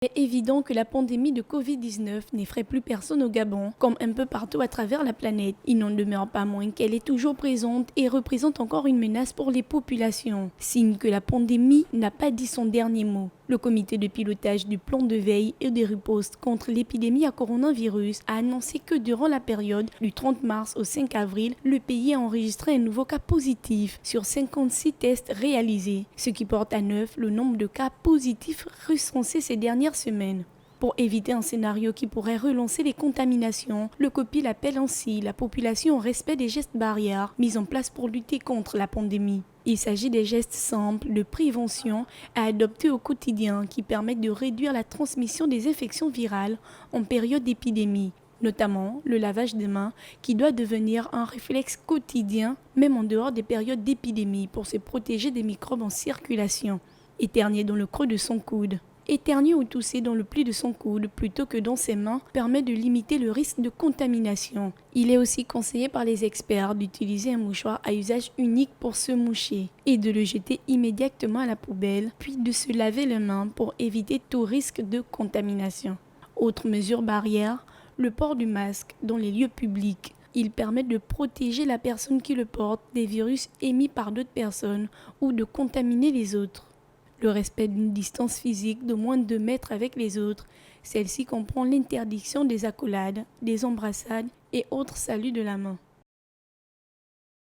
Il est évident que la pandémie de Covid-19 n'effraie plus personne au Gabon, comme un peu partout à travers la planète. Il n'en demeure pas moins qu'elle est toujours présente et représente encore une menace pour les populations, signe que la pandémie n'a pas dit son dernier mot. Le comité de pilotage du plan de veille et de riposte contre l'épidémie à coronavirus a annoncé que durant la période du 30 mars au 5 avril, le pays a enregistré un nouveau cas positif sur 56 tests réalisés, ce qui porte à 9 le nombre de cas positifs recensés ces dernières semaines. Pour éviter un scénario qui pourrait relancer les contaminations, le COPIL appelle ainsi la population au respect des gestes barrières mis en place pour lutter contre la pandémie. Il s'agit des gestes simples de prévention à adopter au quotidien qui permettent de réduire la transmission des infections virales en période d'épidémie, notamment le lavage des mains qui doit devenir un réflexe quotidien même en dehors des périodes d'épidémie pour se protéger des microbes en circulation. Éternuer dans le creux de son coude. Éternuer ou tousser dans le pli de son coude plutôt que dans ses mains permet de limiter le risque de contamination. Il est aussi conseillé par les experts d'utiliser un mouchoir à usage unique pour se moucher et de le jeter immédiatement à la poubelle, puis de se laver les mains pour éviter tout risque de contamination. Autre mesure barrière, le port du masque dans les lieux publics. Il permet de protéger la personne qui le porte des virus émis par d'autres personnes ou de contaminer les autres. Le respect d'une distance physique de moins de 2 mètres avec les autres. Celle-ci comprend l'interdiction des accolades, des embrassades et autres saluts de la main.